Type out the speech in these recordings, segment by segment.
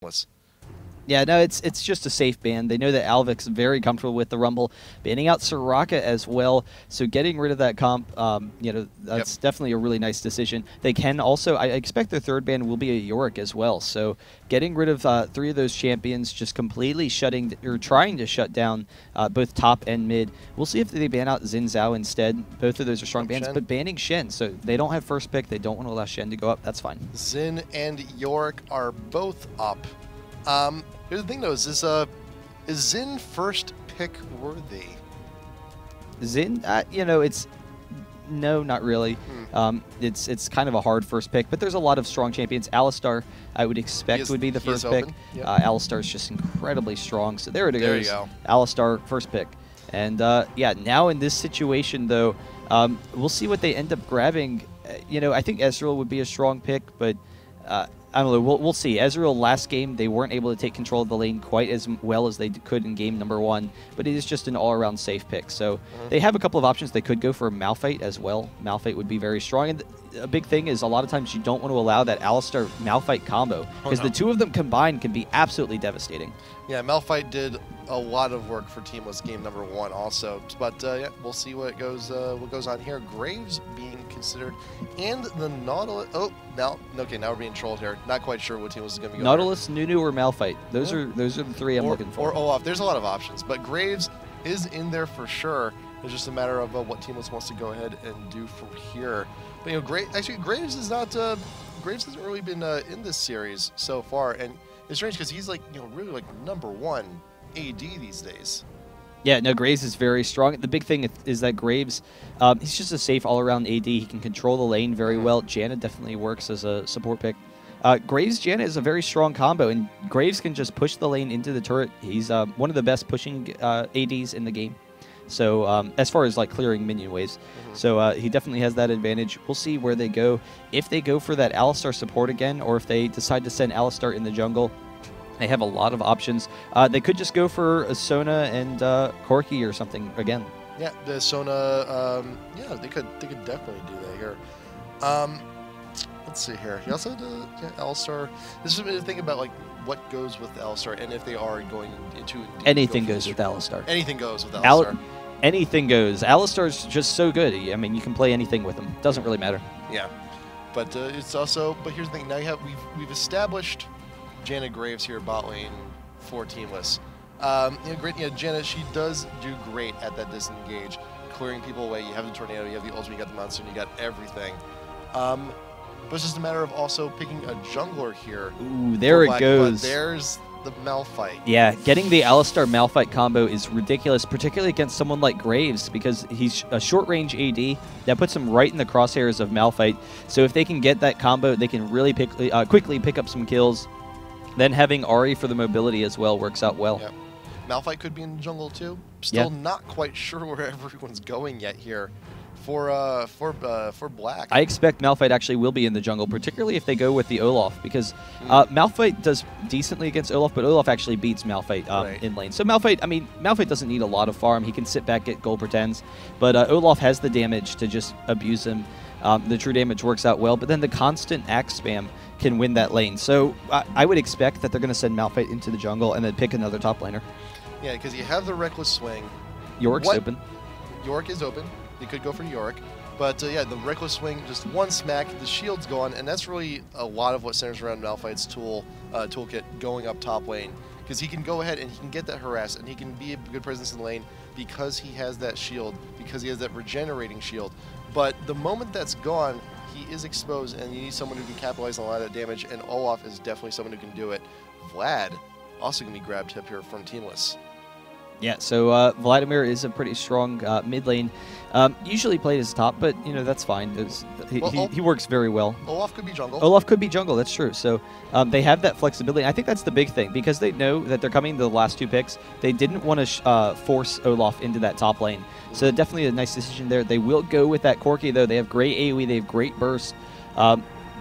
was. Yeah, no, it's just a safe ban. They know that Alvic's very comfortable with the Rumble, banning out Soraka as well. So getting rid of that comp, that's definitely a really nice decision. They can also, I expect their third ban will be a Yorick as well. So getting rid of 3 of those champions, just completely trying to shut down both top and mid. We'll see if they ban out Xin Zhao instead. Both of those are strong bans, but banning Shen, so they don't have first pick. They don't want to allow Shen to go up. That's fine. Xin and Yorick are both up. Here's the thing, though: is Xin first pick worthy? Xin, it's no, not really. It's kind of a hard first pick, but there's a lot of strong champions. Alistar, I would expect, would be the first pick. Yep. Alistar's just incredibly strong, so there it goes. There you go. Alistar, first pick. And yeah, now in this situation, though, we'll see what they end up grabbing. I think Ezreal would be a strong pick, but I don't know. We'll see. Ezreal last game, they weren't able to take control of the lane quite as well as they could in game number 1, but it is just an all-around safe pick. So they have a couple of options. They could go for a Malphite as well. Malphite would be very strong. And a big thing is a lot of times you don't want to allow that Alistar Malphite combo because the two of them combined can be absolutely devastating. Yeah, Malphite did a lot of work for Teamless game number 1 also, but yeah, we'll see what goes on here. Graves being considered, and the Nautilus. Oh, now we're being trolled here. Not quite sure what Teamless is going to be. Nautilus, Nunu, or Malphite. Those are the 3 I'm looking for. Or Olaf. There's a lot of options, but Graves is in there for sure. It's just a matter of what Teamless wants to go ahead and do from here. But Graves is not. Graves hasn't really been in this series so far, and it's strange because he's really like #1 AD these days. Yeah, no, Graves is very strong. The big thing is that Graves, he's just a safe all-around AD. He can control the lane very well. Janna definitely works as a support pick. Graves Janna is a very strong combo, and Graves can just push the lane into the turret. He's one of the best pushing ADs in the game. So as far as clearing minion waves, so he definitely has that advantage. We'll see where they go. If they go for that Alistar support again, or if they decide to send Alistar in the jungle, they have a lot of options. They could just go for a Sona and Corki or something again. Yeah, the Sona. Yeah, they could definitely do that here. Let's see here. You also have Alistar. This is the thing about what goes with Alistar, and if they are going into anything goes with Alistar. Anything goes with Alistar. Anything goes. Alistar's just so good. I mean, you can play anything with him. Doesn't really matter. Yeah, but it's also. But here's the thing. Now we've established Janna Graves here bot lane for Teamless. Janna, she does do great at that disengage, clearing people away. You have the tornado, you have the ultimate, you got the monster, and you got everything. But it's just a matter of also picking a jungler here. Ooh, there it goes. There's the Malphite. Yeah, getting the Alistar Malphite combo is ridiculous, particularly against someone like Graves, because he's a short-range AD. That puts him right in the crosshairs of Malphite. So if they can get that combo, they can really quickly pick up some kills. Then having Ahri for the mobility as well works out well. Yep. Malphite could be in the jungle too. Still not quite sure where everyone's going yet here for Black. I expect Malphite actually will be in the jungle, particularly if they go with the Olaf, because Malphite does decently against Olaf, but Olaf actually beats Malphite in lane. So Malphite doesn't need a lot of farm. He can sit back, get gold pretends, but Olaf has the damage to just abuse him. The true damage works out well, but then the constant axe spam can win that lane. So I would expect that they're going to send Malphite into the jungle and then pick another top laner. Yeah, because you have the Reckless Swing. Yorick's open. Yorick is open. They could go for Yorick. But yeah, the Reckless Swing, just one smack, the shield's gone, and that's really a lot of what centers around Malphite's toolkit going up top lane. Because he can go ahead and he can get that harass, and he can be a good presence in the lane because he has that shield, because he has that regenerating shield. But the moment that's gone, he is exposed, and you need someone who can capitalize on a lot of that damage, and Olaf is definitely someone who can do it. Vlad also going to be grabbed up here from Teamless. Yeah, so Vladimir is a pretty strong mid lane. Usually played as top, but that's fine. He works very well. Olaf could be jungle. Olaf could be jungle, that's true. So they have that flexibility. I think that's the big thing, because they know that they're coming to the last 2 picks. They didn't want to force Olaf into that top lane. So definitely a nice decision there. They will go with that Corki, though. They have great AoE, they have great burst.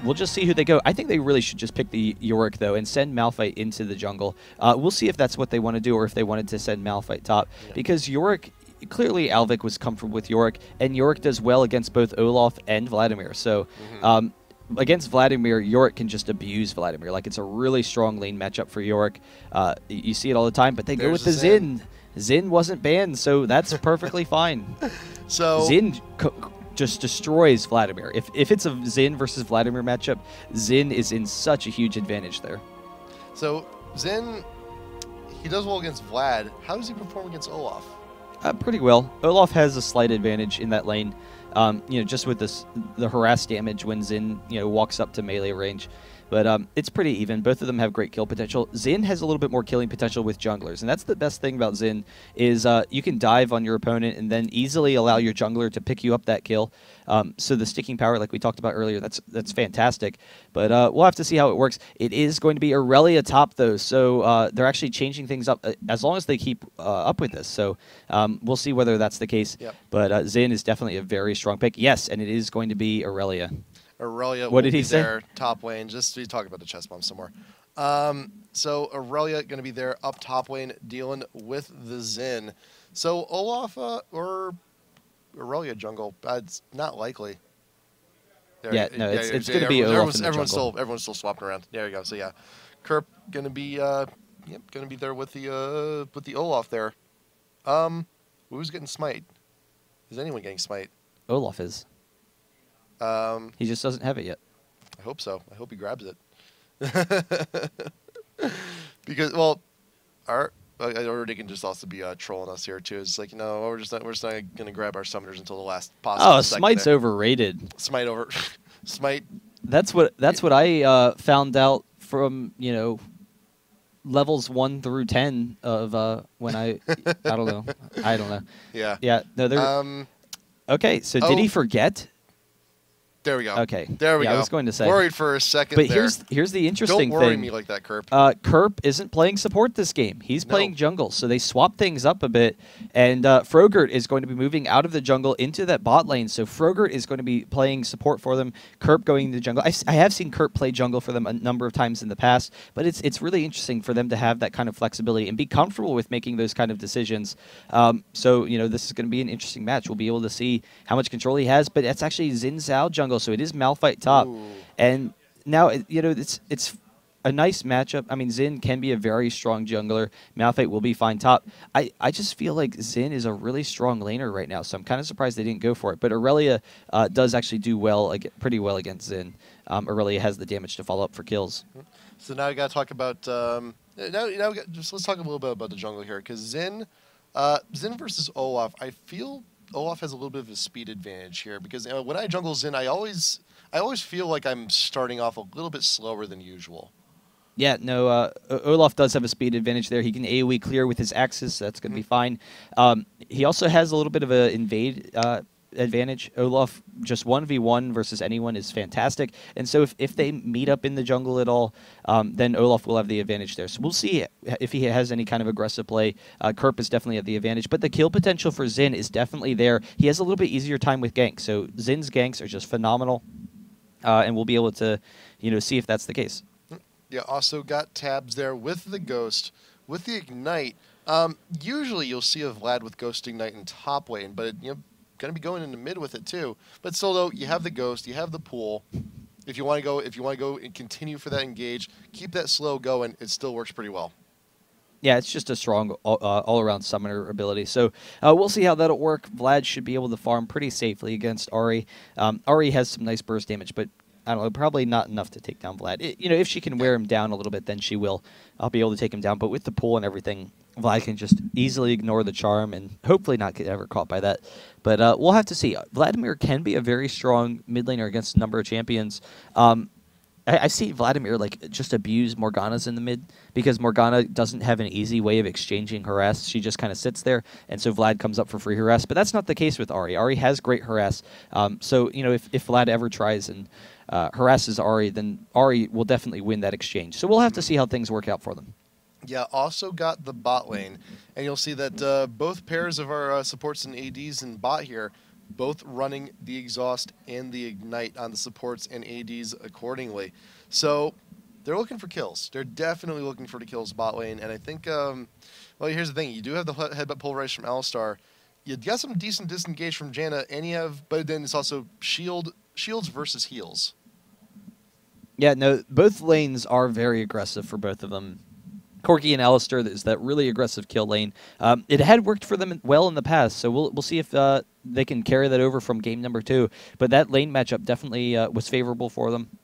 We'll just see who they go. I think they really should just pick the Yorick, though, and send Malphite into the jungle. We'll see if that's what they want to do, or if they wanted to send Malphite top. Yeah. Because Yorick, clearly Alvic was comfortable with Yorick, and Yorick does well against both Olaf and Vladimir. So against Vladimir, Yorick can just abuse Vladimir. Like, it's a really strong lane matchup for Yorick. You see it all the time, but they go with the Xin. Xin wasn't banned, so that's perfectly fine. So Xin just destroys Vladimir. If it's a Xin versus Vladimir matchup, Xin is in such a huge advantage there. So Xin, he does well against Vlad. How does he perform against Olaf? Pretty well. Olaf has a slight advantage in that lane. Just with the harass damage when Xin, walks up to melee range. But it's pretty even. Both of them have great kill potential. Xin has a little bit more killing potential with junglers, and that's the best thing about Xin is you can dive on your opponent and then easily allow your jungler to pick you up that kill. So the sticking power, like we talked about earlier, that's fantastic. But we'll have to see how it works. It is going to be Aurelia top, though, so they're actually changing things up as long as they keep up with this. So we'll see whether that's the case. Yep. But Xin is definitely a very strong pick. Yes, and it is going to be Aurelia. Aurelia what will did he be say? there, top lane. Just to talk about the chess bomb somewhere. So Aurelia going to be there up top lane dealing with the Xin. So Olaf or Aurelia jungle, it's not likely. There, it's going to be Olaf in the jungle. Everyone's still swapping around. There you go. So yeah, Kerp going to be going to be there with the Olaf there. Who's getting smite? Is anyone getting smite? Olaf is. He just doesn't have it yet. I hope so. I hope he grabs it. Because, well, I already can just also be trolling us here too. It's like, we're just not gonna grab our summoners until the last possible. Oh, Smite's there. Overrated. Smite. That's what I found out from levels 1 through 10 of when I don't know. Yeah. Yeah. No, they're okay. So did he forget? There we go. Okay. There we go. I was going to say. Worried for a second. But there. here's the interesting thing. Don't worry me like that, Kerp. Kerp isn't playing support this game. He's playing jungle, so they swap things up a bit. And Frogurt is going to be moving out of the jungle into that bot lane. So Frogurt is going to be playing support for them. Kerp going into jungle. I have seen Kerp play jungle for them a number of times in the past, but it's really interesting for them to have that kind of flexibility and be comfortable with making those kind of decisions. So this is going to be an interesting match. We'll be able to see how much control he has, but it's actually Xin Zhao jungle, so it is Malphite top. Ooh. And now it's a nice matchup. I mean, Xin can be a very strong jungler. Malphite will be fine top. I just feel like Xin is a really strong laner right now, so I'm kind of surprised they didn't go for it. But Aurelia does actually do pretty well against Xin. Aurelia has the damage to follow up for kills. So now we got to talk about let's talk a little bit about the jungle here, because Xin versus Olaf, I feel Olaf has a little bit of a speed advantage here, because when I jungle Xin, I always feel like I'm starting off a little bit slower than usual. Yeah, no, Olaf does have a speed advantage there. He can AoE clear with his axes, so that's going to be fine. He also has a little bit of an invade advantage. Olaf just 1v1 versus anyone is fantastic. And so if they meet up in the jungle at all, then Olaf will have the advantage there. So we'll see if he has any kind of aggressive play. Kerp is definitely at the advantage. But the kill potential for Xin is definitely there. He has a little bit easier time with ganks. So Xin's ganks are just phenomenal. And we'll be able to see if that's the case. Yeah, also got tabs there with the Ghost, with the Ignite. Usually you'll see a Vlad with Ghost Ignite in top lane, but going to be going into mid with it too. But still, though, you have the Ghost, you have the pool. If you want to go and continue for that engage, keep that slow going. It still works pretty well. Yeah, it's just a strong all-around summoner ability. So we'll see how that'll work. Vlad should be able to farm pretty safely against Ahri. Ahri has some nice burst damage, but I don't know, probably not enough to take down Vlad. If she can wear him down a little bit, then she will. I'll be able to take him down. But with the pool and everything, Vlad can just easily ignore the charm and hopefully not get ever caught by that. But we'll have to see. Vladimir can be a very strong mid laner against a number of champions. I see Vladimir just abuse Morgana's in the mid because Morgana doesn't have an easy way of exchanging harass. She just kind of sits there, and so Vlad comes up for free harass. But that's not the case with Ahri. Ahri has great harass. So if Vlad ever tries and harasses Ahri, then Ahri will definitely win that exchange. So we'll have to see how things work out for them. Yeah, also got the bot lane, and you'll see that both pairs of our supports and ADs in bot here, both running the exhaust and the ignite on the supports and ADs accordingly. So they're looking for kills. They're definitely looking for the kills bot lane, and I think, well, here's the thing. You do have the headbutt pulverize from Alistar. You got some decent disengage from Janna, and but then it's also shields versus heals. Yeah, no, both lanes are very aggressive for both of them. Corki and Alistair is that really aggressive kill lane. It had worked for them well in the past, so we'll see if they can carry that over from game number 2. But that lane matchup definitely was favorable for them.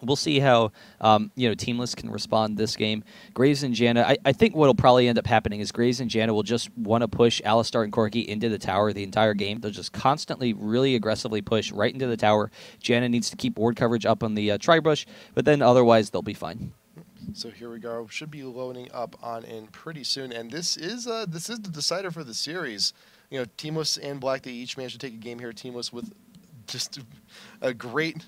We'll see how Teamless can respond this game. Graves and Janna, I think what'll probably end up happening is Graves and Janna will just want to push Alistar and Corki into the tower the entire game. They'll just constantly, really aggressively push right into the tower. Janna needs to keep ward coverage up on the tri-brush, but then otherwise they'll be fine. So here we go. Should be loading up on in pretty soon, and this is the decider for the series. Teamless and Black, they each managed to take a game here. Teamless with just a great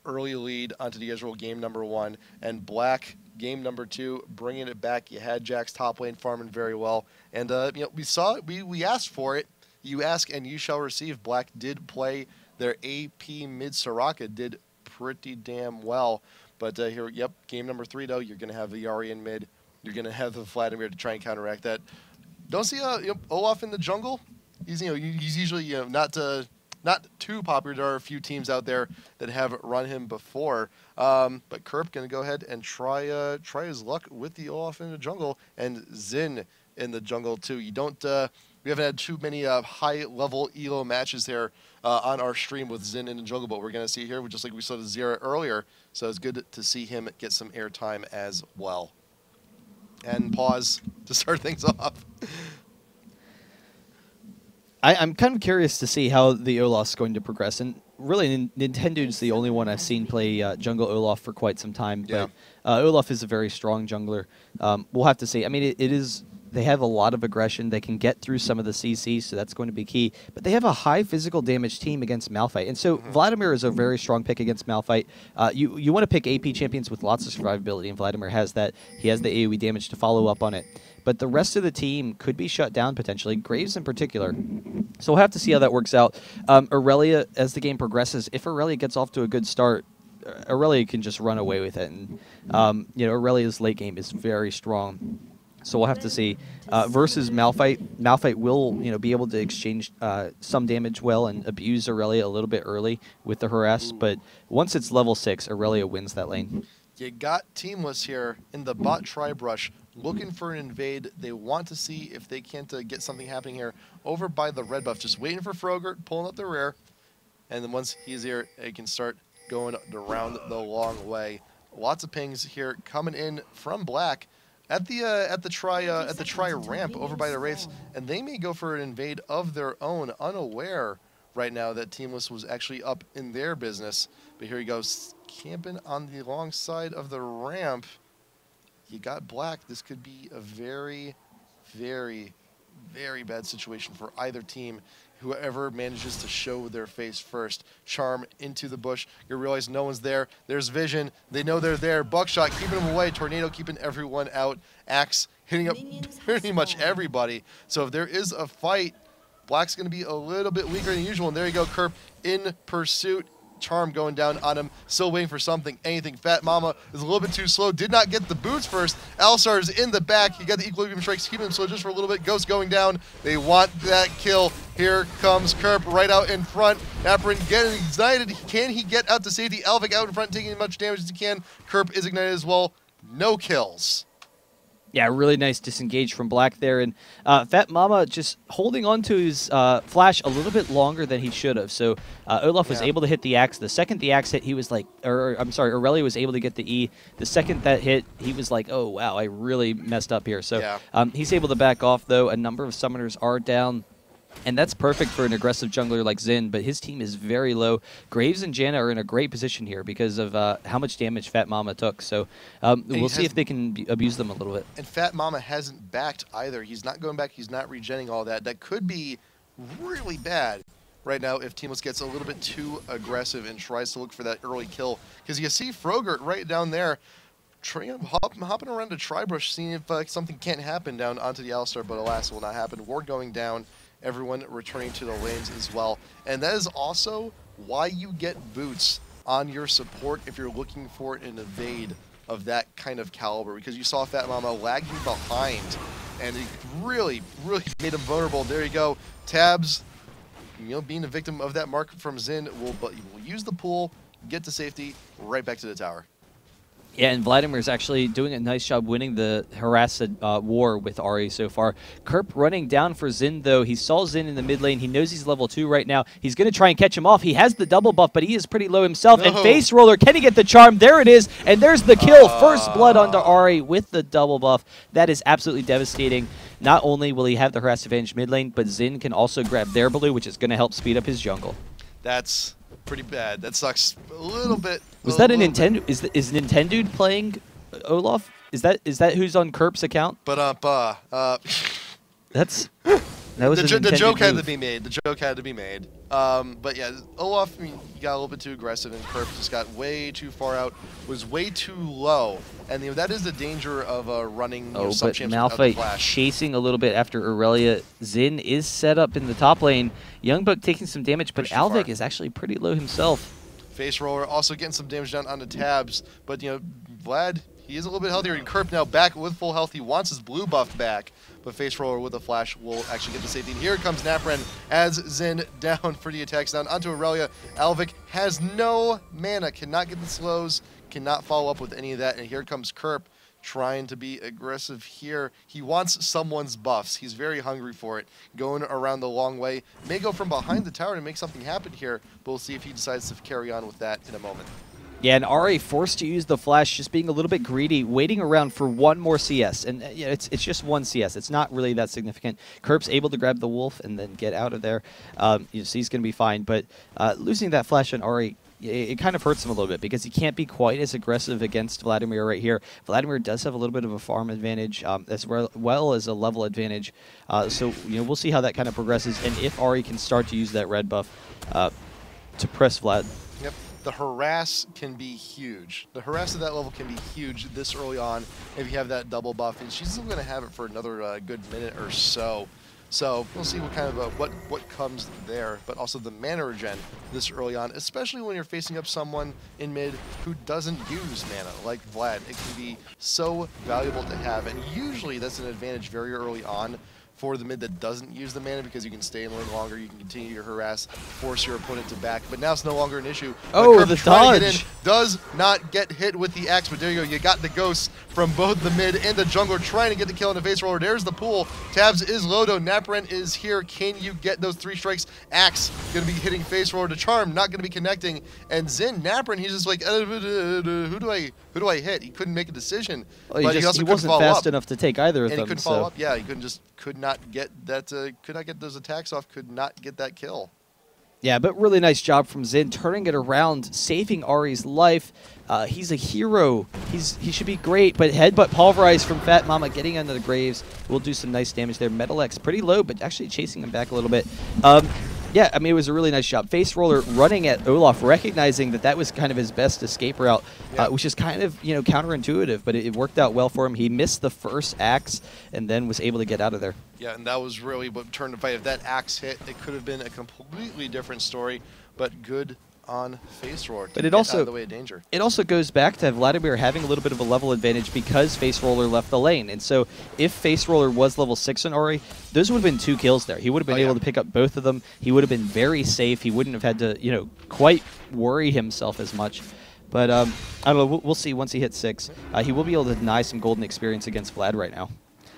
early lead onto the Israel game number 1, and Black game number 2 bringing it back. You had Jack's top lane farming very well, and we saw it. We asked for it. You ask and you shall receive. Black did play their AP mid Soraka, did pretty damn well. But here, game number 3 though. You're gonna have the Yari in mid. You're gonna have the Vladimir to try and counteract that. Don't see Olaf in the jungle. He's usually not too popular. There are a few teams out there that have run him before. But Kerp gonna go ahead and try his luck with the Olaf in the jungle and Zin in the jungle too. We haven't had too many high-level elo matches here on our stream with Zin in the jungle, but we're going to see here, just like we saw the Zira earlier, so it's good to see him get some airtime as well. And pause to start things off. I'm kind of curious to see how the Olaf's going to progress, and really Nintendo is the only one I've seen play jungle Olaf for quite some time, but Olaf is a very strong jungler. We'll have to see. I mean, it is... They have a lot of aggression. They can get through some of the CC, so that's going to be key. But they have a high physical damage team against Malphite. And so Vladimir is a very strong pick against Malphite. You want to pick AP champions with lots of survivability, and Vladimir has that. He has the AoE damage to follow up on it. But the rest of the team could be shut down potentially, Graves in particular. So we'll have to see how that works out. Aurelia, as the game progresses, if Aurelia gets off to a good start, Aurelia can just run away with it. And Aurelia's late game is very strong. So we'll have to see. Versus Malphite, Malphite will be able to exchange some damage well and abuse Aurelia a little bit early with the harass. But once it's level 6, Aurelia wins that lane. You got Teamless here in the bot tri-brush looking for an invade. They want to see if they can't get something happening here over by the red buff. Just waiting for Frogurt, pulling up the rear. And then once he's here, they can start going around the long way. Lots of pings here coming in from Black. At the tri ramp over by the Wraiths, and they may go for an invade of their own, unaware right now that Teamless was actually up in their business. But here he goes, camping on the long side of the ramp. You got Black. This could be a very, very, very bad situation for either team. Whoever manages to show their face first. Charm into the bush. You realize no one's there. There's vision. They know they're there. Buckshot keeping them away. Tornado keeping everyone out. Axe hitting up pretty much everybody. So if there is a fight, Black's going to be a little bit weaker than usual. And there you go, Kerp in pursuit. Charm going down on him, still waiting for something, anything. Fat Mama is a little bit too slow, did not get the boots first. Alistar is in the back, he got the equilibrium strikes, keeping him slow just for a little bit. Ghost going down, they want that kill. Here comes Kerp right out in front. Apparin getting ignited, can he get out to safety? Alvic out in front, taking as much damage as he can. Kerp is ignited as well, no kills. Yeah, really nice disengage from Black there. And Fat Mama just holding on to his flash a little bit longer than he should have. So Olaf was able to hit the axe. The second the axe hit, he was like, Aurelia was able to get the E. The second that hit, he was like, oh, wow, I really messed up here. So he's able to back off, though. A number of summoners are down. And that's perfect for an aggressive jungler like Xin, but his team is very low. Graves and Janna are in a great position here because of how much damage Fat Mama took. So we'll see if they can abuse them a little bit. And Fat Mama hasn't backed either. He's not going back. He's not regenning all that. That could be really bad right now if Teamless gets a little bit too aggressive and tries to look for that early kill. Because you see Frogurt right down there hopping around the tri-brush, seeing if something can't happen down onto the Alistar, but alas, it will not happen. Ward going down. Everyone returning to the lanes as well. And that is also why you get boots on your support if you're looking for an evade of that kind of caliber, because you saw Fat Mama lagging behind and it really, really made him vulnerable. There you go. Tabs, being a victim of that mark from Xin, will use the pool, get to safety, right back to the tower. Yeah, and Vladimir's actually doing a nice job winning the harass war with Ahri so far. Kerp running down for Xin, though. He saw Xin in the mid lane. He knows he's level 2 right now. He's going to try and catch him off. He has the double buff, but he is pretty low himself. No. And Face Roller, can he get the charm? There it is, and there's the kill. First blood onto Ahri with the double buff. That is absolutely devastating. Not only will he have the harass advantage mid lane, but Xin can also grab their blue, which is going to help speed up his jungle. That's pretty bad. That sucks a little bit. Was that a Nintendo? Is Nintendo playing Olaf? Is that who's on Kerp's account? But That was the joke had to be made. The joke had to be made. But yeah, Olaf, I mean, he got a little bit too aggressive, and Kerp just got way too far out. Was way too low, and that is the danger of running. But sub-champs Malphite chasing a little bit after Aurelia. Xin is set up in the top lane. Youngbuck taking some damage, but Alvik is actually pretty low himself. Face Roller also getting some damage down on the tabs, but Vlad, he is a little bit healthier. And Kerp now back with full health. He wants his blue buff back, but Face Roller with a flash will actually get the safety. And here comes Napren as Xin down for the attacks down onto Aurelia. Alvik has no mana, cannot get the slows, cannot follow up with any of that. And here comes Kerp trying to be aggressive here. He wants someone's buffs. He's very hungry for it. Going around the long way. May go from behind the tower to make something happen here, but we'll see if he decides to carry on with that in a moment. Yeah, and Ahri forced to use the flash, just being a little bit greedy, waiting around for one more CS. And it's just one CS. It's not really that significant. Kerp's able to grab the wolf and then get out of there. So he's going to be fine. But losing that flash on Ahri, it kind of hurts him a little bit because he can't be quite as aggressive against Vladimir right here. Vladimir does have a little bit of a farm advantage as well as a level advantage. So we'll see how that kind of progresses and if Ahri can start to use that red buff to press Vlad. Yep. The harass can be huge. The harass at that level can be huge this early on if you have that double buff, and she's still going to have it for another good minute or so. So we'll see what kind of what comes there, but also the mana regen this early on, especially when you're facing up someone in mid who doesn't use mana like Vlad. It can be so valuable to have, and usually that's an advantage very early on for the mid that doesn't use the mana because you can stay in lane longer, you can continue your harass, force your opponent to back, but now it's no longer an issue. Oh, the dodge! Does not get hit with the axe, but there you go. You got the ghosts from both the mid and the jungler trying to get the kill on the Face Roller. There's the pool. Tabs is low though. Napren is here. Can you get those 3 strikes? Axe going to be hitting Face Roller. The charm not going to be connecting. And Xin, Napren, he's just like, who do I hit? He couldn't make a decision. Well, but he wasn't fast enough to take either of them. And he couldn't follow up. Yeah, he could not get that. Could not get those attacks off. Could not get that kill. Yeah, but really nice job from Xin, turning it around, saving Ahri's life. He's a hero. He should be great, but headbutt pulverize from Fat Mama getting under the graves will do some nice damage there. Metal X pretty low, but actually chasing him back a little bit. Yeah, I mean, it was a really nice job. Face Roller running at Olaf, recognizing that was kind of his best escape route, which is kind of, counterintuitive, but it worked out well for him. He missed the first axe and then was able to get out of there. Yeah, and that was really what turned the fight. If that axe hit, it could have been a completely different story, but good on Face Roller to get out of the way of danger. It also goes back to Vladimir having a little bit of a level advantage because Face Roller left the lane. And so if Face Roller was level 6 on Ahri, those would have been 2 kills there. He would have been able to pick up both of them. He would have been very safe. He wouldn't have had to, quite worry himself as much. But I don't know. We'll see once he hits 6. He will be able to deny some golden experience against Vlad right now.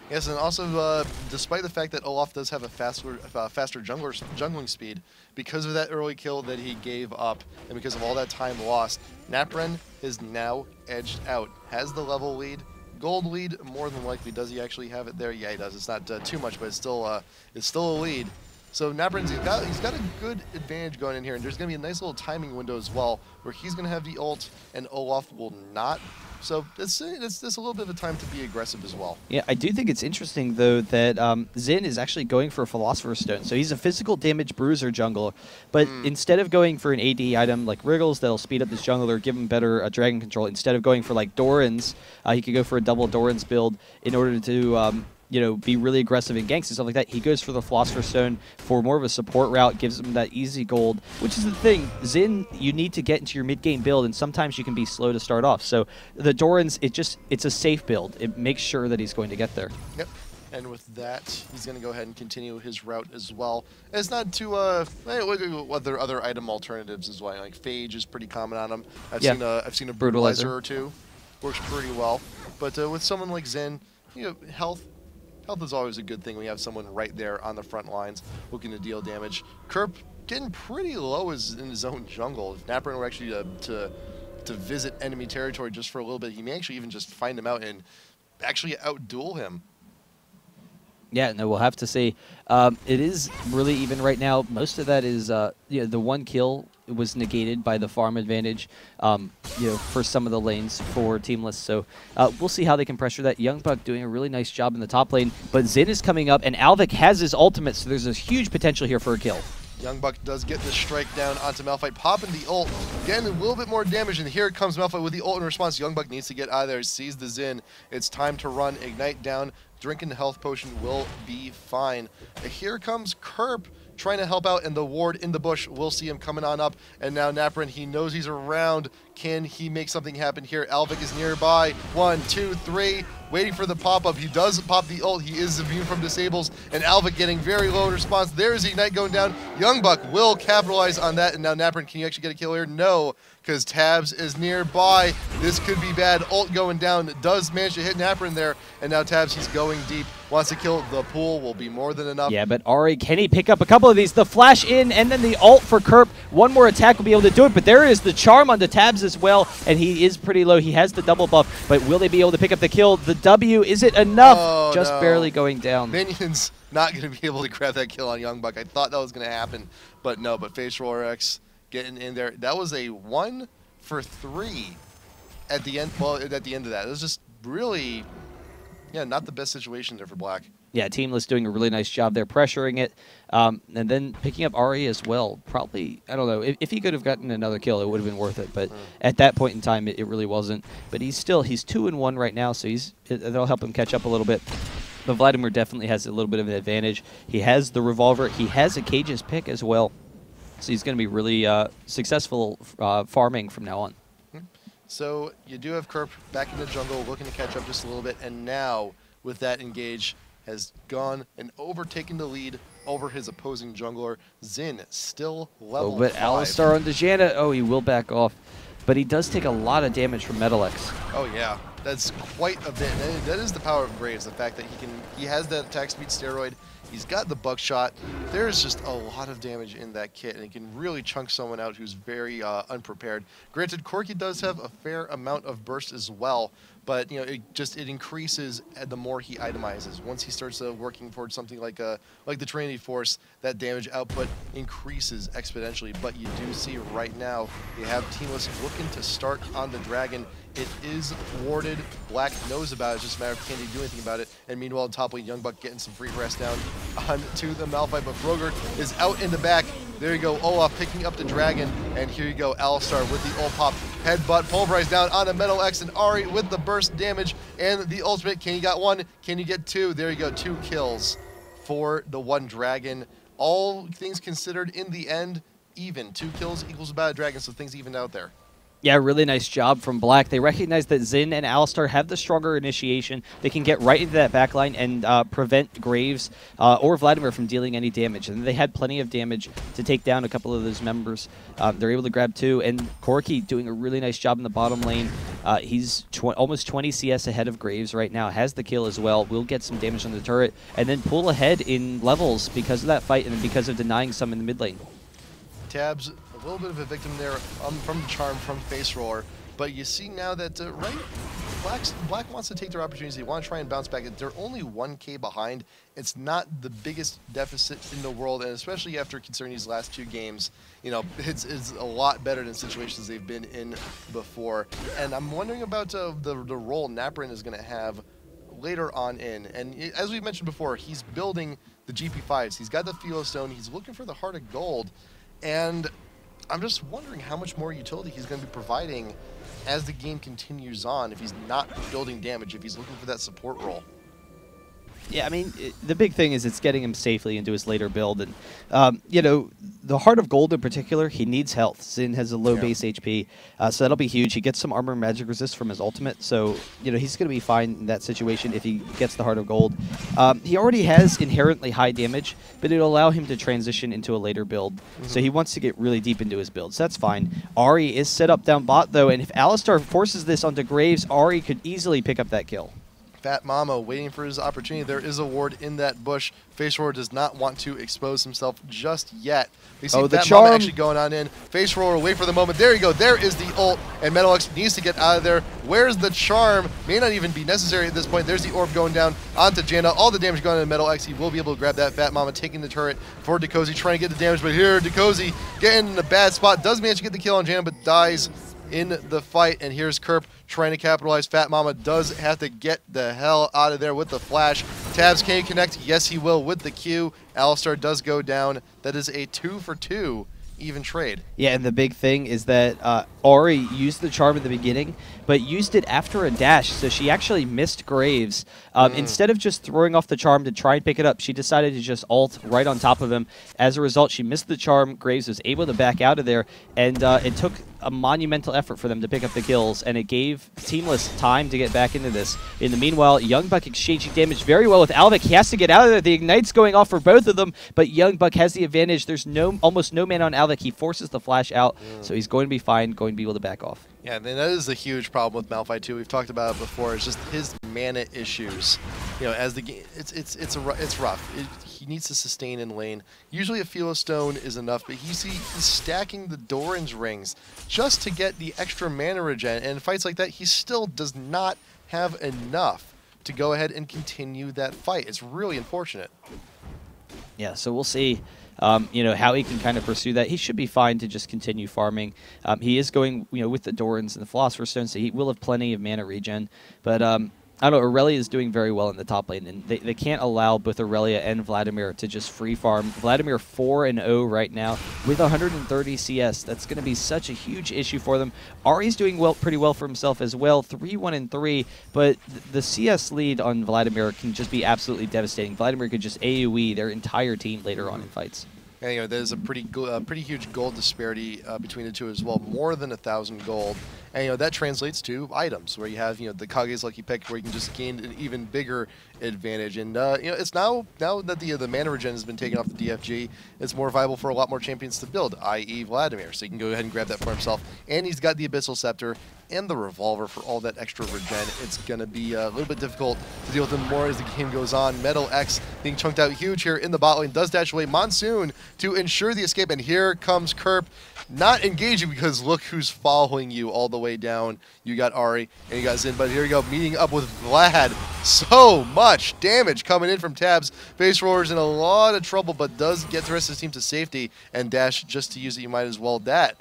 Yes, and also, despite the fact that Olaf does have a faster jungling speed, because of that early kill that he gave up, and because of all that time lost, Napren is now edged out. Has the level lead, gold lead, more than likely. Does he actually have it there? Yeah, he does. It's not too much, but it's still a lead. So Napren's he's got a good advantage going in here, and there's going to be a nice little timing window as well, where he's going to have the ult, and Olaf will not. So it's a little bit of a time to be aggressive as well. Yeah, I do think it's interesting, though, that Xin is actually going for a Philosopher's Stone. So he's a physical damage bruiser jungler, but instead of going for an AD item like Wriggles that'll speed up this jungler, give him better dragon control, instead of going for like Doran's, he could go for a double Doran's build in order to be really aggressive in ganks and stuff like that. He goes for the Philosopher's Stone for more of a support route, gives him that easy gold, which is the thing. Xin, you need to get into your mid-game build, and sometimes you can be slow to start off. So the Doran's, it's a safe build. It makes sure that he's going to get there. Yep. And with that, he's going to go ahead and continue his route as well. And it's not too, what their other item alternatives as well. Like Phage is pretty common on him. I've seen a Brutalizer or two. Works pretty well. But with someone like Zen, you know, health is always a good thing when you have someone right there on the front lines looking to deal damage. Kerp getting pretty low in his own jungle. If Naprin were actually to visit enemy territory just for a little bit, he may actually even just find him out and actually outduel him. Yeah, no, we'll have to see. It is really even right now. Most of that is, the one kill was negated by the farm advantage, for some of the lanes for Teamless. So we'll see how they can pressure that. Youngbuck doing a really nice job in the top lane, but Zin is coming up, and Alvik has his ultimate, so there's a huge potential here for a kill. Youngbuck does get the strike down onto Malphite, popping the ult, getting a little bit more damage, and here comes Malphite with the ult in response. Youngbuck needs to get out of there, sees the Zin. It's time to run, ignite down, drinking the health potion will be fine. Here comes Kerp trying to help out, and the ward in the bush, we'll see him coming on up, and now Naprin, he knows he's around. Can he make something happen here? Alvik is nearby. 1, 2, 3, waiting for the pop-up. He does pop the ult. He is immune from disables, and Alvik getting very low in response. There's the ignite going down. Youngbuck will capitalize on that, and now Naprin, can you actually get a kill here? No, because Tabs is nearby. This could be bad. Ult going down, does manage to hit Naprin there, and now Tabs, he's going deep. Wants to kill. The pool will be more than enough. Yeah, but Ari, can he pick up a couple of these? The flash in, and then the ult for Kerp. One more attack will be able to do it, but there is the charm onto Tabs as well, and he is pretty low. He has the double buff, but will they be able to pick up the kill? The W, is it enough? Oh, just no. Barely going down. Minions not going to be able to grab that kill on Youngbuck. I thought that was going to happen, but no. But Facial RX getting in there. That was a 1 for 3 at the end. Well, at the end of that, it was just really, not the best situation there for Black. Yeah, Teamless doing a really nice job there, pressuring it, and then picking up Ari as well. Probably, I don't know, if he could have gotten another kill, it would have been worth it. But at that point in time, it really wasn't. But he's 2-1 right now, so that'll help him catch up a little bit. But Vladimir definitely has a little bit of an advantage. He has the revolver. He has a Cage's pick as well, so he's going to be really successful farming from now on. So you do have Kerp back in the jungle, looking to catch up just a little bit, and now with that engage, has gone and overtaken the lead over his opposing jungler. Zin still level 5. But Alistar on Dejana, he will back off. But he does take a lot of damage from Metalex. Oh yeah, that's quite a bit. And that is the power of Graves, the fact that he has that attack speed steroid. He's got the buckshot. There's just a lot of damage in that kit, and it can really chunk someone out who's very unprepared. Granted, Corki does have a fair amount of burst as well, but it increases the more he itemizes. Once he starts working towards something like the Trinity Force, that damage output increases exponentially. But you do see right now you have Teamless looking to start on the dragon. It is warded. Black knows about it. It's just a matter of can he do anything about it. And meanwhile, top lane, Youngbuck getting some free rest down onto the Malphite. But Frogurt is out in the back. There you go. Olaf picking up the dragon. And here you go. Alistar with the ult pop. Headbutt. Pulverize down onto Metal X. And Ari with the burst damage. And the ultimate. Can you get 1? Can you get 2? There you go. 2 kills for the one dragon. All things considered, in the end, even. 2 kills equals about a dragon. So things evened out there. Yeah, really nice job from Black. They recognize that Zin and Alistar have the stronger initiation. They can get right into that backline and prevent Graves or Vladimir from dealing any damage. And they had plenty of damage to take down a couple of those members. They're able to grab 2. And Corki doing a really nice job in the bottom lane. He's almost 20 CS ahead of Graves right now. Has the kill as well. Will get some damage on the turret. And then pull ahead in levels because of that fight and because of denying some in the mid lane. Tabs, a little bit of a victim there from the charm from Face Roller, but you see now that Black wants to take their opportunities. They want to try and bounce back. They're only 1K behind. It's not the biggest deficit in the world, and especially after considering these last 2 games, it's a lot better than situations they've been in before. And I'm wondering about the role Naprin is going to have later on in. And as we mentioned before, he's building the GP5s. He's got the Philo Stone. He's looking for the Heart of Gold. And I'm just wondering how much more utility he's going to be providing as the game continues on if he's not building damage, if he's looking for that support role. Yeah, I mean, the big thing is it's getting him safely into his later build. And, you know, the Heart of Gold in particular, he needs health. Xin has a low base HP, so that'll be huge. He gets some armor and magic resist from his ultimate, so, you know, he's going to be fine in that situation if he gets the Heart of Gold. He already has inherently high damage, but it'll allow him to transition into a later build. So he wants to get really deep into his build, so that's fine. Ahri is set up down bot, though, and if Alistar forces this onto Graves, Ahri could easily pick up that kill. Fat Mama waiting for his opportunity. There is a ward in that bush. Face Roller does not want to expose himself just yet. We see Fat Mama actually going on in. Face Roller, wait for the moment. There you go. There is the ult, and MetalX needs to get out of there. Where's the charm? May not even be necessary at this point. There's the orb going down onto Janna. All the damage going into MetalX. He will be able to grab that. Fat Mama taking the turret for Decozy, trying to get the damage, but here Decozy getting in a bad spot. Does manage to get the kill on Janna, but dies in the fight. And here's Kerp trying to capitalize. Fat Mama does have to get the hell out of there with the flash. Tabs can connect. Yes, he will with the Q. Alistar does go down. That is a 2-for-2 even trade. Yeah, and the big thing is that Ahri used the charm at the beginning, but used it after a dash, so she actually missed Graves. Instead of just throwing off the charm to try and pick it up, she decided to just ult right on top of him. As a result, she missed the charm. Graves was able to back out of there, and it took a monumental effort for them to pick up the kills, and it gave Teamless time to get back into this. In the meanwhile, Youngbuck exchanging damage very well with Alvik. He has to get out of there. The Ignite's going off for both of them, but Youngbuck has the advantage. There's almost no mana on Alvik. He forces the flash out, so he's going to be fine, going to be able to back off. Yeah, and that is a huge problem with Malphite too. We've talked about it before. It's just his mana issues. You know, as the game, it's rough. He needs to sustain in lane. Usually a Philostone is enough, but he's stacking the Doran's rings just to get the extra mana regen. And in fights like that, he still does not have enough to go ahead and continue that fight. It's really unfortunate. Yeah, so we'll see. You know, how he can kind of pursue that. He should be fine to just continue farming. He is going, you know, with the Dorans and the Philosopher's Stone, so he will have plenty of mana regen. But I don't know, Aurelia is doing very well in the top lane, and they can't allow both Aurelia and Vladimir to just free farm. Vladimir 4-0 right now with 130 CS. That's going to be such a huge issue for them. Ahri's doing pretty well for himself as well, 3-1-3, but the CS lead on Vladimir can just be absolutely devastating. Vladimir could just AoE their entire team later on in fights. And, you know, there's a pretty huge gold disparity between the two as well, more than 1,000 gold. And, you know, that translates to items where you have, you know, the Kage's Lucky Pick where you can just gain an even bigger advantage. And, you know, it's now that the mana regen has been taken off the DFG, it's more viable for a lot more champions to build, i.e. Vladimir. So he can go ahead and grab that for himself. And he's got the Abyssal Scepter and the Revolver for all that extra regen. It's going to be a little bit difficult to deal with him more as the game goes on. MetalX being chunked out huge here in the bot lane. Does dash away Monsoon to ensure the escape. And here comes Kerp, not engaging because look who's following you all the way down. You got Ahri and you got Xin, but here you go, meeting up with Vlad. So much damage coming in from Tabs. Face Roller's in a lot of trouble, but does get the rest of his team to safety, and dash just to use it, you might as well. That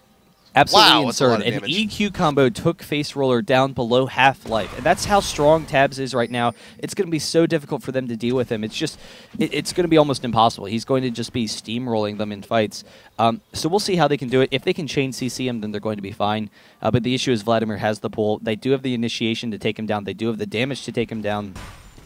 absolutely absurd. An EQ combo took Face Roller down below half life, and that's how strong Tabs is right now. It's going to be so difficult for them to deal with him. It's just, it's going to be almost impossible. He's going to just be steamrolling them in fights. So we'll see how they can do it. If they can chain CC him, then they're going to be fine. But the issue is Vladimir has the pull. They do have the initiation to take him down. They do have the damage to take him down.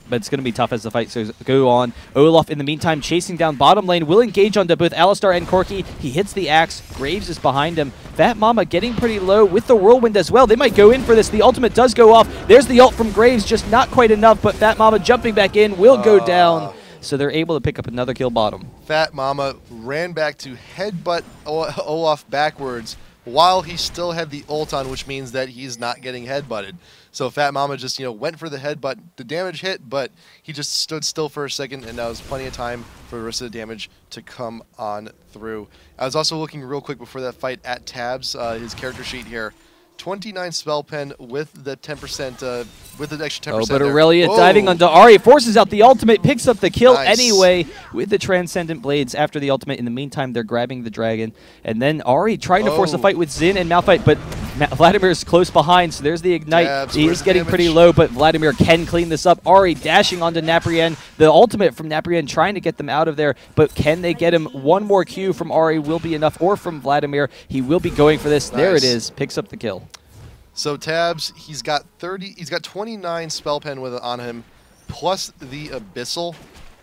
But it's going to be tough as the fight goes on. Olaf, in the meantime, chasing down bottom lane, will engage onto both Alistar and Corki. He hits the axe. Graves is behind him. Fat Mama getting pretty low with the whirlwind as well. They might go in for this. The ultimate does go off. There's the ult from Graves, just not quite enough, but Fat Mama jumping back in will go down. So they're able to pick up another kill bottom. Fat Mama ran back to headbutt Olaf backwards while he still had the ult on, which means that he's not getting headbutted. So Fat Mama just, you know, went for the headbutt. The damage hit, but he just stood still for a second, and that was plenty of time for the rest of the damage to come on through. I was also looking real quick before that fight at Tabs, his character sheet here. 29 spell pen with the 10%, with the extra 10%. Oh, but Aurelia diving onto Ahri, forces out the ultimate, picks up the kill anyway with the Transcendent Blades after the ultimate. In the meantime, they're grabbing the dragon. And then Ahri trying to force a fight with Xin and Malphite, but Vladimir's close behind, so there's the Ignite. Tabs, he is getting pretty low, but Vladimir can clean this up. Ahri dashing onto Naprian. The ultimate from Naprian trying to get them out of there, but can they get him? One more Q from Ahri will be enough, or from Vladimir. He will be going for this. There it is. Picks up the kill. So Tabs, he's got 29 spell pen on him. plus the Abyssal.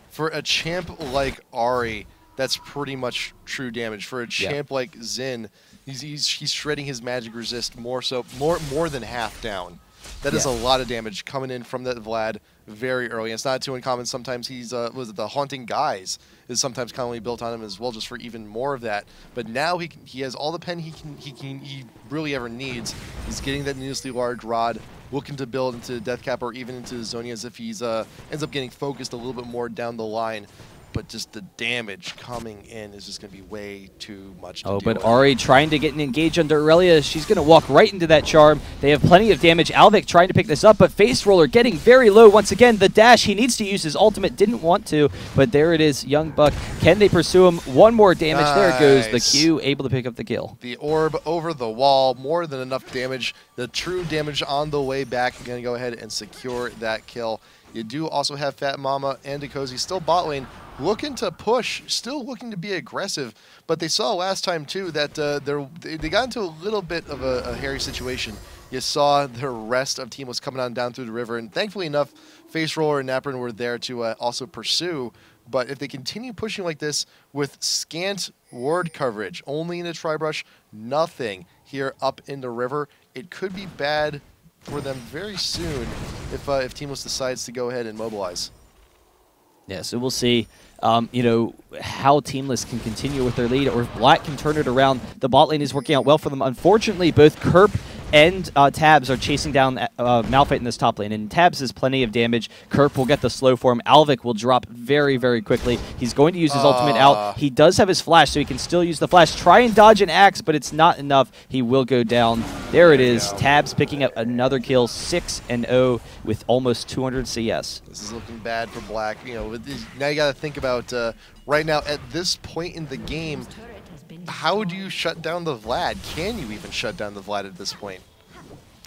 For a champ like Ari, that's pretty much true damage. For a champ like Xin, he's shredding his magic resist more than half down. That is a lot of damage coming in from that Vlad very early. It's not too uncommon. Sometimes he's was it the Haunting Guise is sometimes commonly built on him as well, just for even more of that. But now he has all the pen he really ever needs. He's getting that needlessly large rod, looking to build into Deathcap or even into Zonia as if he's ends up getting focused a little bit more down the line. But just the damage coming in is just going to be way too much to deal but with. Ari trying to get an engage under Aurelia. She's going to walk right into that charm. They have plenty of damage. Alvic trying to pick this up, but Face Roller getting very low once again. The dash, he needs to use his ultimate. Didn't want to, but there it is. Young Buck. Can they pursue him? One more damage. Nice. There goes the Q, able to pick up the kill. The orb over the wall, more than enough damage. The true damage on the way back. Going to go ahead and secure that kill. You do also have Fat Mama and Dekozy still bot lane, looking to push, still looking to be aggressive, but they saw last time too that they got into a little bit of a hairy situation. You saw the rest of Teamless coming on down through the river, and thankfully enough, Face Roller and Naprin were there to also pursue. But if they continue pushing like this with scant ward coverage, only in a Tribrush, nothing here up in the river, it could be bad for them very soon if Teamless decides to go ahead and mobilize. Yeah, so we'll see, you know, how Teamless can continue with their lead or if Black can turn it around. The bot lane is working out well for them. Unfortunately, both Kerp and Tabs are chasing down Malphite in this top lane, and Tabs has plenty of damage. Kerp will get the slow form. Alvic will drop very, very quickly. He's going to use his ultimate out. He does have his flash, so he can still use the flash. Try and dodge an axe, but it's not enough. He will go down. There it is. Tabs picking up another kill, 6-0 with almost 200 CS. This is looking bad for Black. You know, now you got to think about right now at this point in the game, how do you shut down the Vlad? Can you even shut down the Vlad at this point?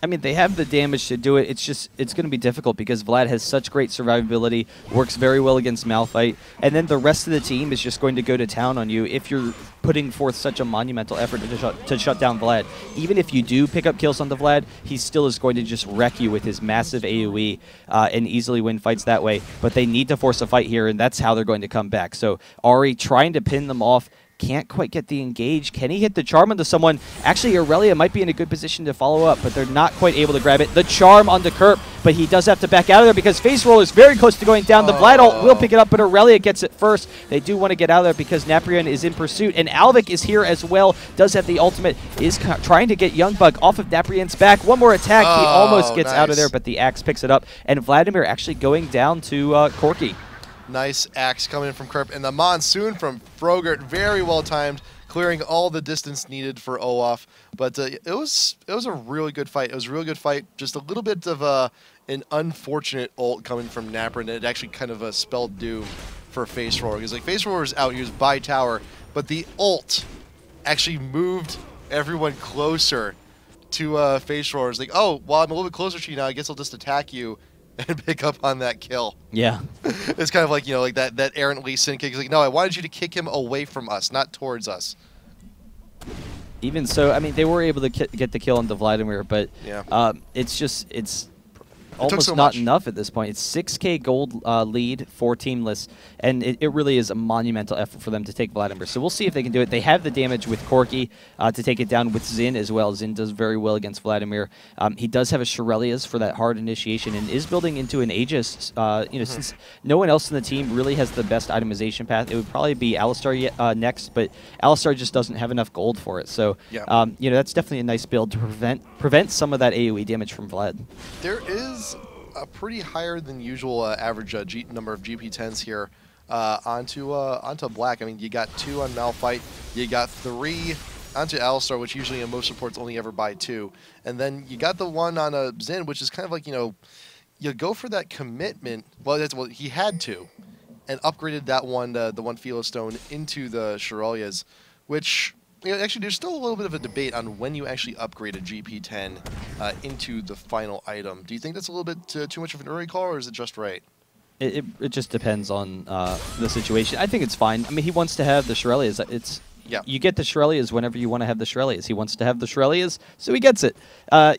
I mean, they have the damage to do it. It's going to be difficult because Vlad has such great survivability, works very well against Malphite, and then the rest of the team is just going to go to town on you if you're putting forth such a monumental effort to shut down Vlad. Even if you do pick up kills on the Vlad, he still is going to just wreck you with his massive AoE and easily win fights that way. But they need to force a fight here, and that's how they're going to come back. So Ari trying to pin them off. Can't quite get the engage. Can he hit the charm onto someone? Actually, Aurelia might be in a good position to follow up, but they're not quite able to grab it. The charm onto Kerp, but he does have to back out of there because Face Roll is very close to going down. The Vlad ult will pick it up, but Aurelia gets it first. They do want to get out of there because Naprian is in pursuit, and Alvic is here as well. Does have the ultimate. Is trying to get Youngbug off of Naprian's back. One more attack. He almost gets out of there, but the axe picks it up, and Vladimir actually going down to Corky. Nice axe coming in from Kerp, and the Monsoon from Frogurt, very well timed, clearing all the distance needed for Olaf. But it was a really good fight. It was a really good fight. Just a little bit of an unfortunate ult coming from Napper, and it actually kind of spelled doom for Face Roller. Because like Face Roller was out, he was by tower, but the ult actually moved everyone closer to Face Roller. It's like, oh, well, I'm a little bit closer to you now. I guess I'll just attack you and pick up on that kill. Yeah. It's kind of like, you know, like that errant Lee Sin kick. It's like, no, I wanted you to kick him away from us, not towards us. Even so, I mean, they were able to get the kill on the Vladimir, but it's almost not enough at this point. It's 6K gold lead for Teamless, and it really is a monumental effort for them to take Vladimir. So we'll see if they can do it. They have the damage with Corky to take it down with Xin as well. Xin does very well against Vladimir. He does have a Shirelias for that hard initiation and is building into an Aegis. You know, since no one else in the team really has the best itemization path, it would probably be Alistar next, but Alistar just doesn't have enough gold for it. So, you know, that's definitely a nice build to prevent some of that AoE damage from Vlad. There is a pretty higher than usual average number of GP10s here onto Black. I mean, you got 2 on Malphite, you got 3 onto Alistar, which usually in most supports only ever buy 2, and then you got the 1 on Xin, which is kind of like, you know, you go for that commitment. Well, he had to, and upgraded that one, the one Philo Stone into the Shirelias, which, you know, actually, there's still a little bit of a debate on when you actually upgrade a GP10 into the final item. Do you think that's a little bit too much of an early call, or is it just right? It just depends on the situation. I think it's fine. I mean, he wants to have the Shirelias. You get the Shirelias whenever you want to have the Shirelias. He wants to have the Shirelias, so he gets it.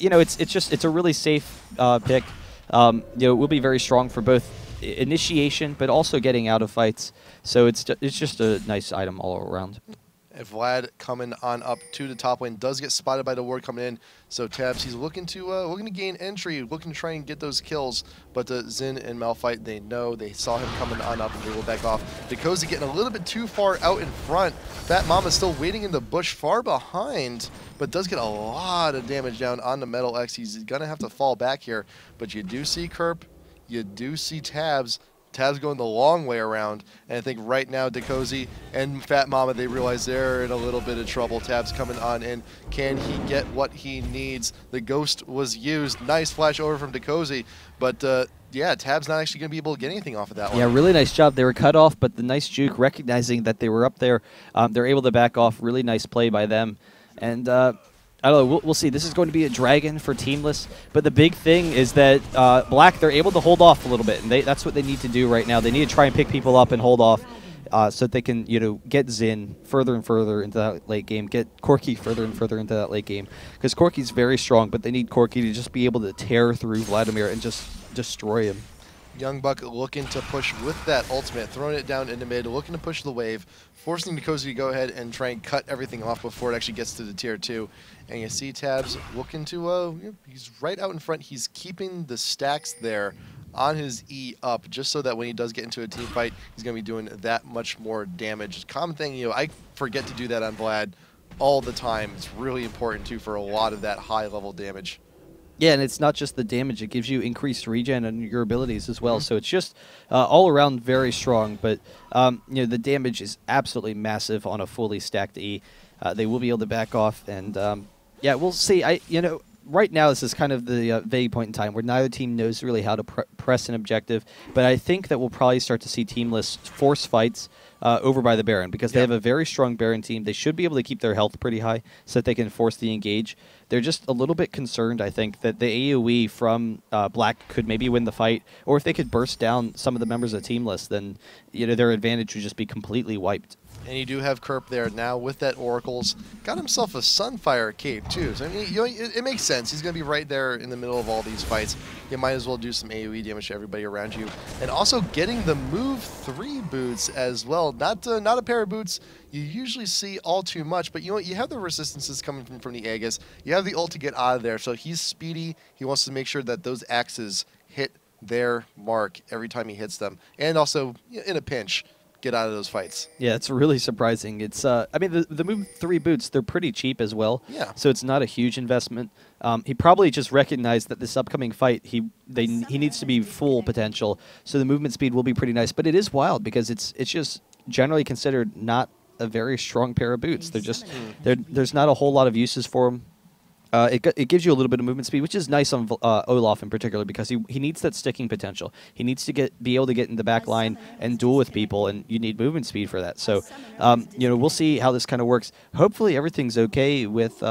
You know, it's a really safe pick. You know, it will be very strong for both initiation, but also getting out of fights. So it's just a nice item all around. If Vlad coming on up to the top lane does get spotted by the ward coming in, so Tabs he's looking to gain entry, looking to try and get those kills. But Zin and Malphite, they saw him coming on up and they will back off. Dekozy getting a little bit too far out in front. Fat Mama still waiting in the bush far behind, but does get a lot of damage down on the Metal X. He's gonna have to fall back here. But you do see Kerp, you do see Tabs. Tabs going the long way around, and I think right now Dekozy and Fat Mama, they realize they're in a little bit of trouble. Tabs coming on in. Can he get what he needs? The Ghost was used. Nice flash over from Dekozy, but yeah, Tabs not actually going to be able to get anything off of that one. Yeah, really nice job. They were cut off, but the nice juke, recognizing that they were up there, they're able to back off. Really nice play by them. And I don't know, we'll see. This is going to be a dragon for Teamless, but the big thing is that Black, they're able to hold off a little bit, and that's what they need to do right now. They need to try and pick people up and hold off so that they can, get Zin further and further into that late game, get Corki further and further into that late game, because Corki's very strong, but they need Corki to just be able to tear through Vladimir and just destroy him. Young Buck looking to push with that ultimate, throwing it down into mid, looking to push the wave, forcing Dekozy to go ahead and try and cut everything off before it actually gets to the tier 2. And you see Tabs looking to, he's right out in front. He's keeping the stacks there on his E up, just so that when he does get into a team fight, he's going to be doing that much more damage. Common thing, I forget to do that on Vlad all the time. It's really important, too, for a lot of that high-level damage. Yeah, and it's not just the damage. It gives you increased regen and your abilities as well. So it's just all around very strong. But, the damage is absolutely massive on a fully stacked E. They will be able to back off. And, yeah, we'll see. Right now this is kind of the vague point in time where neither team knows really how to press an objective. But I think that we'll probably start to see Teamless force fights over by the Baron, because they have a very strong Baron team. They should be able to keep their health pretty high so that they can force the engage. They're just a little bit concerned, I think, that the AoE from Black could maybe win the fight, or if they could burst down some of the members of Teamless, then their advantage would just be completely wiped. And you do have Kerp there now with that Oracle's. Got himself a Sunfire cape, too. So, I mean, it makes sense. He's going to be right there in the middle of all these fights. You might as well do some AoE damage to everybody around you. And also getting the Move 3 boots as well. Not a pair of boots you usually see all too much, but you have the resistances coming from the Aegis. You have the ult to get out of there, so he's speedy. He wants to make sure that those axes hit their mark every time he hits them. And also, in a pinch, get out of those fights. Yeah, it's really surprising. It's I mean, the Move 3 boots, they're pretty cheap as well. Yeah. So it's not a huge investment. He probably just recognized that this upcoming fight, he needs to be full potential. So the movement speed will be pretty nice, but it is wild because it's just generally considered not a very strong pair of boots. They're just there's not a whole lot of uses for them. It gives you a little bit of movement speed, which is nice on Olaf in particular, because he needs that sticking potential. He needs to be able to get in the back line and duel with people, and you need movement speed for that. So, we'll see how this kind of works. Hopefully, everything's okay with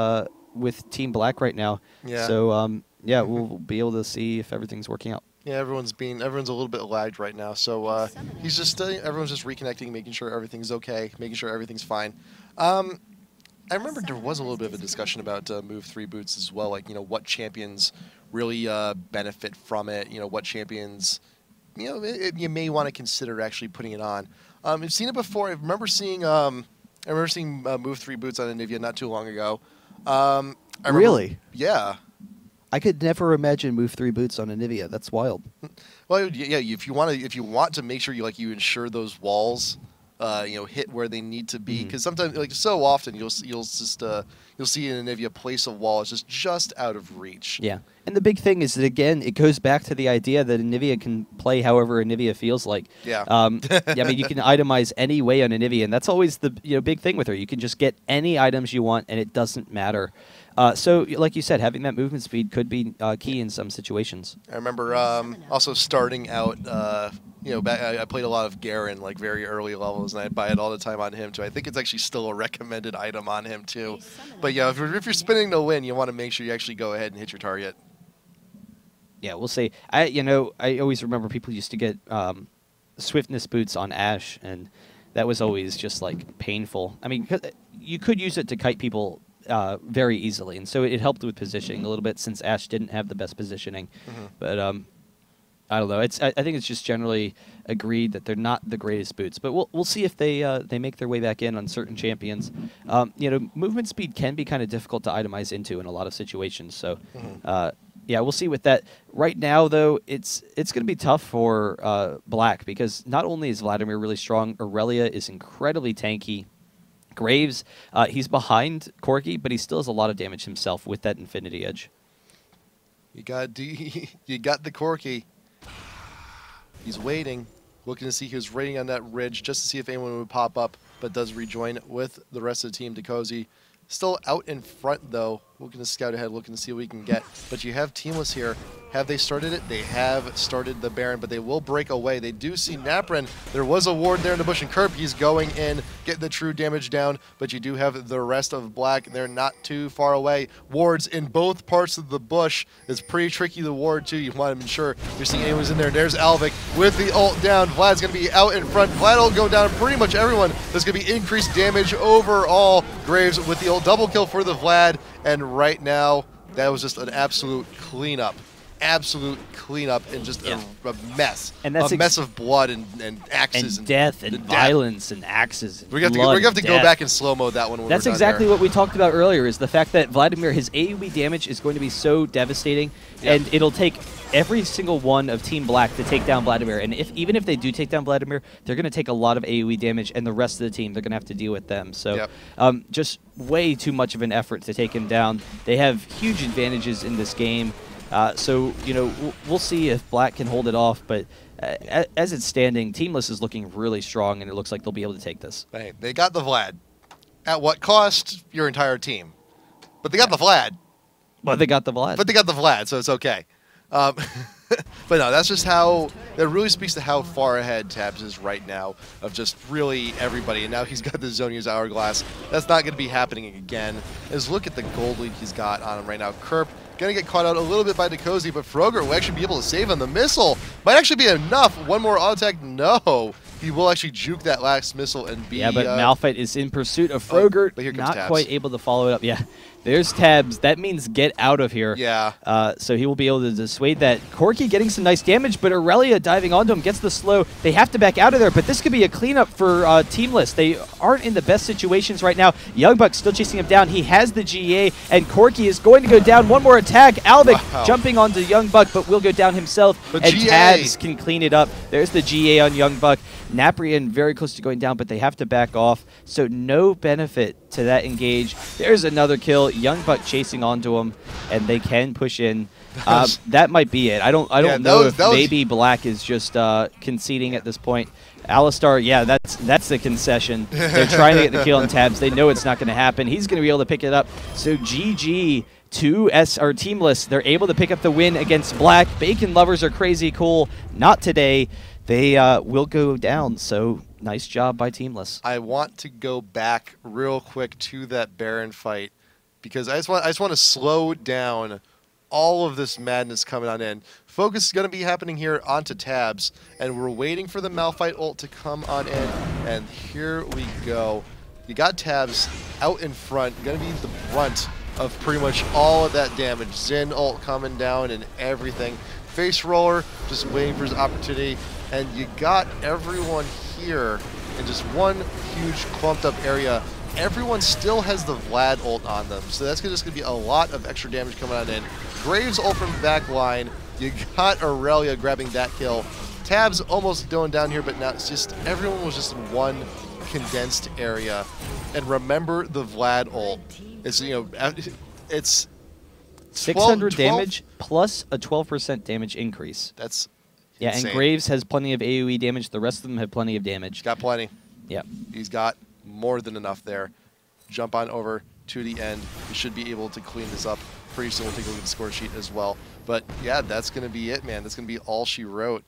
Team Black right now. Yeah. So, yeah, we'll be able to see if everything's working out. Yeah, everyone's a little bit lagged right now. So he's just everyone's just reconnecting, making sure everything's okay, making sure everything's fine. I remember there was a little bit of a discussion about Move 3 boots as well, like, what champions really benefit from it, what champions, you may want to consider actually putting it on. I've seen it before. I remember seeing Move 3 boots on Anivia not too long ago. Really? Yeah. I could never imagine Move 3 boots on Anivia. That's wild. Well, yeah, if you want to make sure you ensure those walls hit where they need to be, because sometimes, so often you'll see an Anivia place a wall. It's just out of reach. Yeah, and the big thing is that, again, it goes back to the idea that Anivia can play however Anivia feels like. Yeah. I mean, you can itemize any way on Anivia, and that's always the big thing with her. You can just get any items you want, and it doesn't matter. So, like you said, having that movement speed could be key in some situations. I remember also starting out, I played a lot of Garen, like very early levels, and I'd buy it all the time on him too. I think it's actually still a recommended item on him too. But yeah, if you're spinning to win, you want to make sure you actually go ahead and hit your target. Yeah, we'll see. I always remember people used to get swiftness boots on Ashe, and that was always just like painful. I mean, you could use it to kite people very easily, and so it helped with positioning a little bit, since Ashe didn't have the best positioning. But I don't know. I think it's just generally agreed that they're not the greatest boots, but we'll see if they make their way back in on certain champions. Movement speed can be kind of difficult to itemize into in a lot of situations. So, yeah, we'll see with that. Right now, though, it's going to be tough for Black because not only is Vladimir really strong, Aurelia is incredibly tanky. Graves, he's behind Corki, but he still has a lot of damage himself with that Infinity Edge. You got the Corki. He's waiting, looking to see who's waiting on that ridge just to see if anyone would pop up, but does rejoin with the rest of the team. Decozy still out in front, though, looking to scout ahead, looking to see what we can get. But you have Teamless here. Have they started it? They have started the Baron, but they will break away. They do see Naprin. There was a ward there in the bush, and Kerp, he's going in, getting the true damage down, but you do have the rest of Black. They're not too far away. Wards in both parts of the bush. It's pretty tricky to ward, too. You want to ensure you're seeing anyone's in there. There's Alvic with the ult down. Vlad's going to be out in front. Vlad will go down pretty much everyone. There's going to be increased damage overall. Graves with the ult double kill for the Vlad, and right now, that was just an absolute cleanup. Absolute cleanup and just a mess. And that's a mess of blood and axes and death and violence and axes. We're going to have to go back in slow-mo that one. That's exactly what we talked about earlier, is the fact that Vladimir, his AoE damage is going to be so devastating, and it'll take every single one of Team Black to take down Vladimir. And even if they do take down Vladimir, they're going to take a lot of AoE damage, and the rest of the team, they're going to have to deal with them. So just way too much of an effort to take him down. They have huge advantages in this game. So, we'll see if Black can hold it off, but as it's standing, Teamless is looking really strong, and it looks like they'll be able to take this. Hey, they got the Vlad. At what cost? Your entire team. But they got the Vlad. But they got the Vlad. But they got the Vlad, so it's okay. But no, that's just how, that really speaks to how far ahead Tabs is right now of just really everybody. And now he's got the Zonia's Hourglass. That's not going to be happening again. As look at the gold lead he's got on him right now. Kerp going to get caught out a little bit by Decozy, but Frogger will actually be able to save him. The missile might actually be enough. One more auto attack. No. He will actually juke that last missile and be... Yeah, but Malphite is in pursuit of Frogger. But here comes not Tabs. Quite able to follow it up. Yeah, there's Tabs. That means get out of here. Yeah. So he will be able to dissuade that. Corki getting some nice damage, but Aurelia diving onto him gets the slow. They have to back out of there, but this could be a cleanup for Teamless. They aren't in the best situations right now. Youngbuck still chasing him down. He has the GA, and Corki is going to go down. One more attack. Alvic jumping onto Youngbuck, but will go down himself, but and GA. Tabs can clean it up. There's the GA on Youngbuck. Naprian very close to going down, but they have to back off, so no benefit to that engage. There's another kill. Youngbuck chasing onto him, and they can push in. That might be it. I don't know if maybe Black is just conceding at this point. Alistar, yeah, that's the concession. They're trying to get the kill on Tabs. They know it's not going to happen. He's going to be able to pick it up. So GG to Teamless. They're able to pick up the win against Black. Bacon lovers are crazy cool. Not today. They will go down, so nice job by Teamless. I want to go back real quick to that Baron fight because I just want to slow down all of this madness coming on in. Focus is going to be happening here onto Tabs, and we're waiting for the Malphite ult to come on in, and here we go. You got Tabs out in front, going to be the brunt of pretty much all of that damage. Xin ult coming down and everything. Face roller, just waiting for his opportunity. And you got everyone here in just one huge clumped up area. Everyone still has the Vlad ult on them, so that's just going to be a lot of extra damage coming on in. Graves ult from the back line. You got Aurelia grabbing that kill. Tabs almost going down here, but now it's just everyone was just in one condensed area. And remember the Vlad ult. It's it's 600 damage plus a 12% damage increase. That's yeah, insane. And Graves has plenty of AoE damage. The rest of them have plenty of damage. Got plenty. Yep. He's got more than enough there. Jump on over to the end. We should be able to clean this up pretty soon. We'll take a look at the score sheet as well. But yeah, that's going to be it, man. That's going to be all she wrote.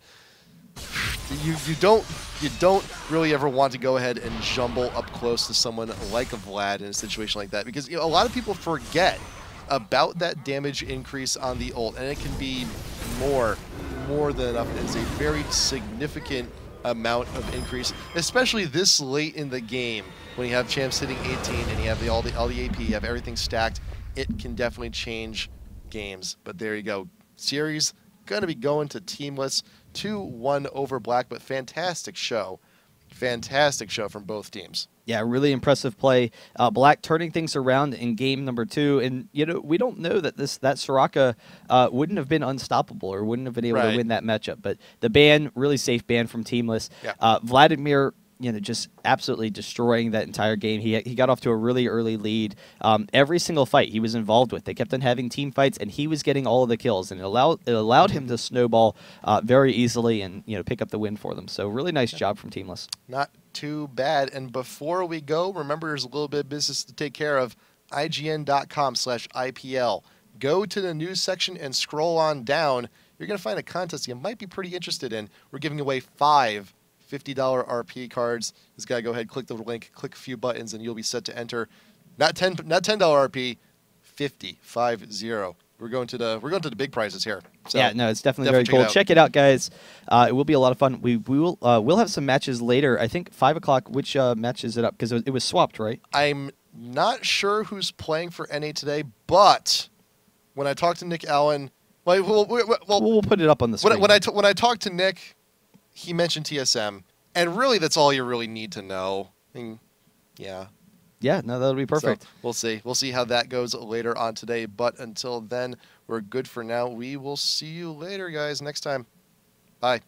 You don't really ever want to go ahead and jumble up close to someone like a Vlad in a situation like that because a lot of people forget about that damage increase on the ult, and it can be more than enough. It's a very significant amount of increase, especially this late in the game when you have champs hitting 18 and you have all the AP, you have everything stacked. It can definitely change games. But there you go. Series going to be going to Teamless. 2-1 over Black, but fantastic show. Fantastic show from both teams. Yeah, really impressive play. Black turning things around in game number 2, and we don't know that that Soraka wouldn't have been unstoppable or wouldn't have been able to win that matchup. But the ban, really safe ban from Teamless. Yeah. Vladimir, just absolutely destroying that entire game. He got off to a really early lead. Every single fight he was involved with, they kept on having team fights, and he was getting all of the kills, and it allowed him to snowball very easily and pick up the win for them. So really nice job from Teamless. Not too bad. And before we go, remember there's a little bit of business to take care of. IGN.com/IPL. Go to the news section and scroll on down. You're going to find a contest you might be pretty interested in. We're giving away 5 $50 RP cards. Just gotta go ahead, click the link, click a few buttons, and you'll be set to enter. Not $10 RP, 50. We're going to the big prizes here. So yeah, no, it's definitely very cool. Check it out, guys. It will be a lot of fun. We'll have some matches later. I think 5 o'clock. Which match is it up? Because it was swapped, right? I'm not sure who's playing for NA today, but when I talked to Nick Allen, we'll put it up on the screen. When I talked to Nick, he mentioned TSM, and really that's all you really need to know. I mean, yeah. Yeah, no, that'll be perfect. So we'll see. We'll see how that goes later on today. But until then, we're good for now. We will see you later, guys, next time. Bye.